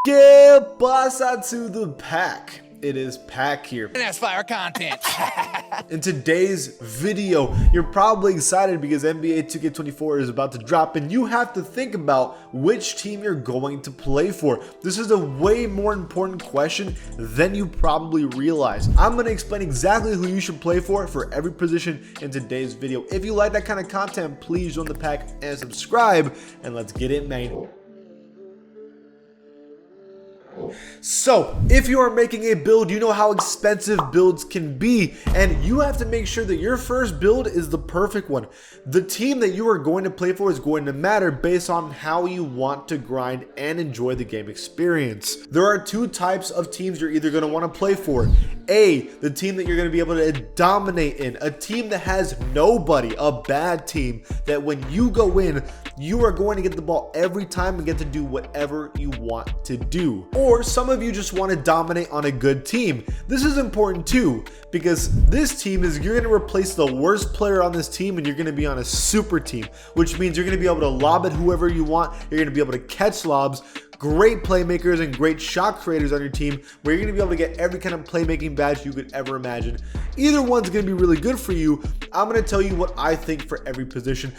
¿Qué pasa to the pack? It is Pack here. And that's fire content. In today's video, you're probably excited because NBA 2K24 is about to drop and you have to think about which team you're going to play for. This is a way more important question than you probably realize. I'm going to explain exactly who you should play for every position in today's video. If you like that kind of content, please join the pack and subscribe, and let's get it, man. So, if you are making a build, you know how expensive builds can be, and you have to make sure that your first build is the perfect one. The team that you are going to play for is going to matter based on how you want to grind and enjoy the game experience. There are two types of teams you're either going to want to play for. A, the team that you're going to be able to dominate in, a team that has nobody, a bad team that when you go in, you are going to get the ball every time and get to do whatever you want to do. Or some of you just want to dominate on a good team. This is important too, because this team is, you're going to replace the worst player on this team and you're going to be on a super team, which means you're going to be able to lob at whoever you want. You're going to be able to catch lobs, great playmakers and great shot creators on your team, where you're going to be able to get every kind of playmaking badge you could ever imagine. Either one's going to be really good for you. I'm going to tell you what I think for every position.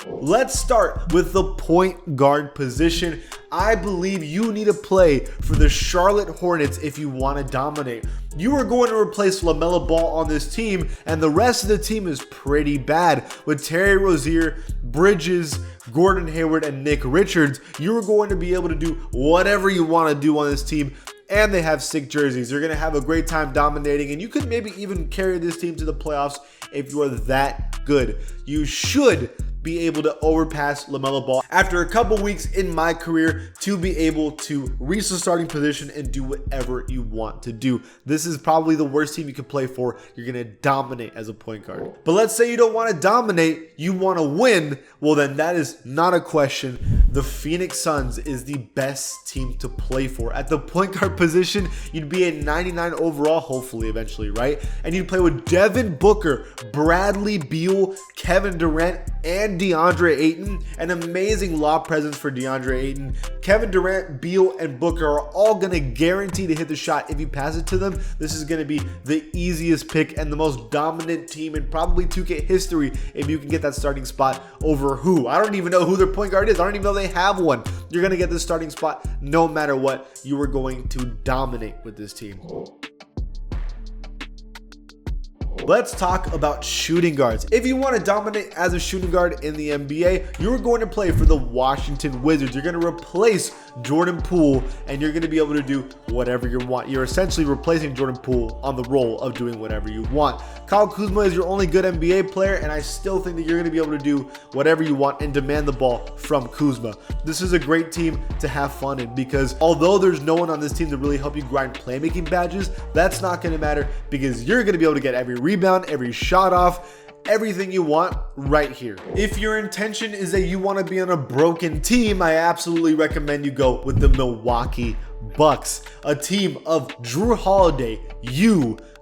Let's start with the point guard position. I believe you need to play for the Charlotte Hornets if you want to dominate. You are going to replace LaMelo Ball on this team, and the rest of the team is pretty bad. With Terry Rozier, Bridges, Gordon Hayward, and Nick Richards, you are going to be able to do whatever you want to do on this team. And they have sick jerseys. You're going to have a great time dominating, and you could maybe even carry this team to the playoffs if you are that good. You should be able to overpass LaMelo Ball after a couple weeks in Mycareer to be able to reach the starting position and do whatever you want to do. This is probably the worst team you could play for. You're going to dominate as a point guard. But let's say you don't want to dominate, you want to win. Well, then that is not a question. The Phoenix Suns is the best team to play for. At the point guard position, you'd be a 99 overall, hopefully eventually, right? And you'd play with Devin Booker, Bradley Beal, Kevin Durant, and DeAndre Ayton. An amazing lob presence for DeAndre Ayton. Kevin Durant, Beal, and Booker are all going to guarantee to hit the shot if you pass it to them. This is going to be the easiest pick and the most dominant team in probably 2K history if you can get that starting spot over who? I don't even know who their point guard is. I don't even know they have one. You're going to get this starting spot no matter what. You are going to dominate with this team. Let's talk about shooting guards. If you want to dominate as a shooting guard in the NBA, you're going to play for the Washington Wizards. You're going to replace Jordan Poole, and you're going to be able to do whatever you want. You're essentially replacing Jordan Poole on the role of doing whatever you want. Kyle Kuzma is your only good NBA player, and I still think that you're going to be able to do whatever you want and demand the ball from Kuzma. This is a great team to have fun in, because although there's no one on this team to really help you grind playmaking badges, that's not going to matter because you're going to be able to get every rebound, every shot off, everything you want right here. If your intention is that you want to be on a broken team, I absolutely recommend you go with the Milwaukee Bucks, a team of Drew Holiday,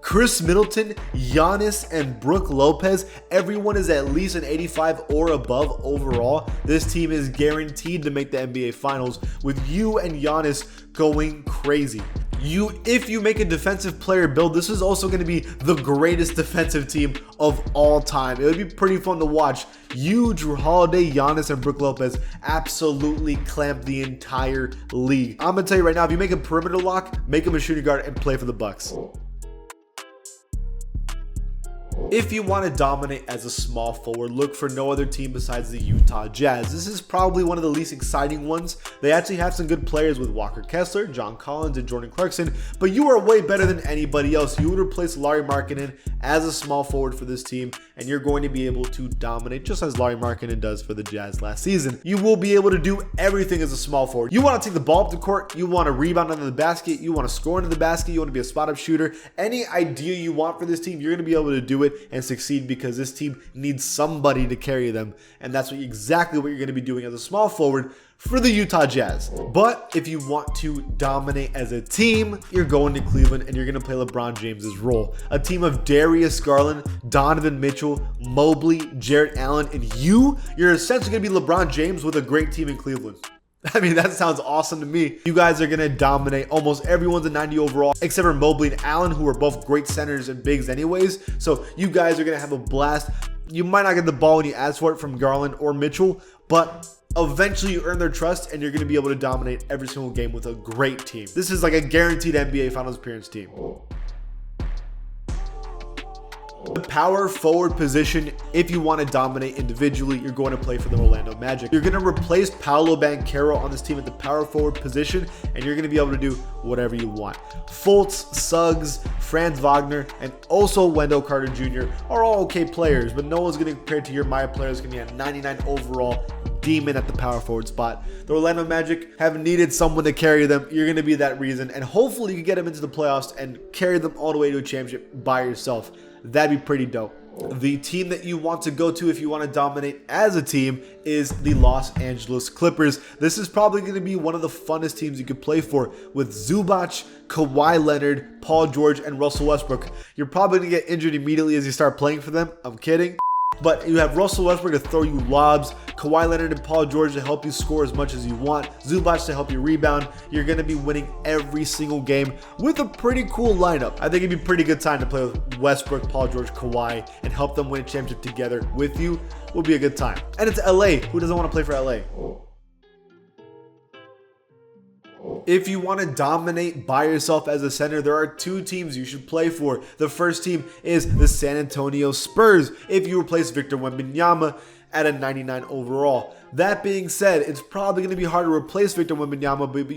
Chris Middleton, Giannis, and Brook Lopez. Everyone is at least an 85 or above overall. This team is guaranteed to make the NBA Finals with you and Giannis going crazy. If you make a defensive player build, this is also going to be the greatest defensive team of all time. It would be pretty fun to watch. Drew Holiday, Giannis, and Brook Lopez absolutely clamp the entire league. I'm going to tell you right now, if you make a perimeter lock, make him a shooting guard and play for the Bucks. If you want to dominate as a small forward, look for no other team besides the Utah Jazz. This is probably one of the least exciting ones. They actually have some good players with Walker Kessler, John Collins, and Jordan Clarkson, but you are way better than anybody else. You would replace Lauri Markkanen as a small forward for this team, and you're going to be able to dominate just as Lauri Markkanen does for the Jazz last season. You will be able to do everything as a small forward. You want to take the ball up the court, you want to rebound under the basket, you want to score into the basket, you want to be a spot-up shooter. Any idea you want for this team, you're going to be able to do it and succeed because this team needs somebody to carry them, and that's exactly what you're going to be doing as a small forward for the Utah Jazz. But if you want to dominate as a team, you're going to Cleveland and you're going to play LeBron James's role. A team of Darius Garland, Donovan Mitchell, Mobley, Jarrett Allen, and you're essentially going to be LeBron James with a great team in Cleveland. I mean, that sounds awesome to me. You guys are going to dominate. Almost everyone's a 90 overall, except for Mobley and Allen, who are both great centers and bigs anyways. So you guys are going to have a blast. You might not get the ball when you ask for it from Garland or Mitchell, but eventually you earn their trust and you're going to be able to dominate every single game with a great team. This is like a guaranteed NBA Finals appearance team. The power forward position, if you want to dominate individually, you're going to play for the Orlando Magic. You're going to replace Paolo Banchero on this team at the power forward position, and you're going to be able to do whatever you want. Fultz, Suggs, Franz Wagner, and also Wendell Carter Jr. are all okay players, but no one's going to compare to your myplayer. Is going to be a 99 overall demon at the power forward spot. The Orlando Magic have needed someone to carry them. You're going to be that reason, and hopefully you can get them into the playoffs and carry them all the way to a championship by yourself. That'd be pretty dope. The team that you want to go to if you want to dominate as a team is the Los Angeles Clippers. This is probably going to be one of the funnest teams you could play for with Zubac, Kawhi Leonard, Paul George, and Russell Westbrook. You're probably going to get injured immediately as you start playing for them. I'm kidding. But you have Russell Westbrook to throw you lobs, Kawhi Leonard and Paul George to help you score as much as you want, Zubac to help you rebound. You're going to be winning every single game with a pretty cool lineup. I think it'd be a pretty good time to play with Westbrook, Paul George, Kawhi, and help them win a championship together with you. Will be a good time. And it's LA. Who doesn't want to play for LA? If you want to dominate by yourself as a center, there are two teams you should play for. The first team is the San Antonio Spurs if you replace Victor Wembanyama at a 99 overall. That being said, it's probably going to be hard to replace Victor Wembanyama, but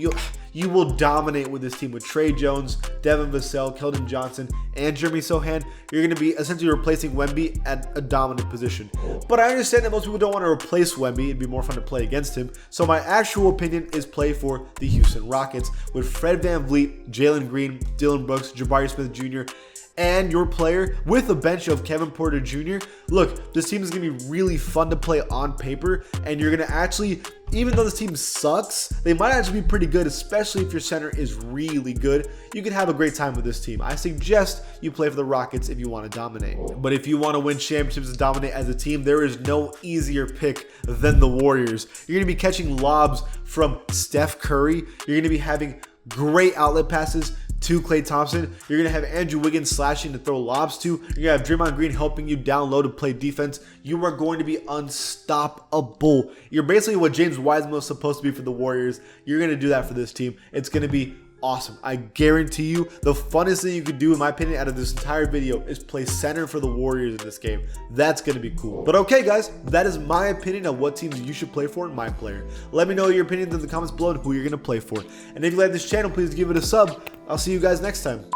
you will dominate with this team with Trey Jones, Devin Vassell, Keldon Johnson, and Jeremy Sohan. You're going to be essentially replacing Wemby at a dominant position. But I understand that most people don't want to replace Wemby. It'd be more fun to play against him. So my actual opinion is play for the Houston Rockets with Fred VanVleet, Jalen Green, Dylan Brooks, Jabari Smith Jr., and your player with a bench of Kevin Porter Jr. Look, this team is going to be really fun to play on paper, and you're going to actually, even though this team sucks, they might actually be pretty good, especially if your center is really good. You can have a great time with this team. I suggest you play for the Rockets if you want to dominate. But if you want to win championships and dominate as a team, there is no easier pick than the Warriors. You're going to be catching lobs from Steph Curry. You're going to be having great outlet passes to Klay Thompson. You're going to have Andrew Wiggins slashing to throw lobs to. You're going to have Draymond Green helping you down low to play defense. You are going to be unstoppable. You're basically what James Wiseman was supposed to be for the Warriors. You're going to do that for this team. It's going to be awesome. I guarantee you the funnest thing you could do, in my opinion, out of this entire video is play center for the Warriors in this game. That's going to be cool. But okay, guys, that is my opinion on what teams you should play for in myplayer. Let me know your opinions in the comments below and who you're going to play for. And if you like this channel, please give it a sub. I'll see you guys next time.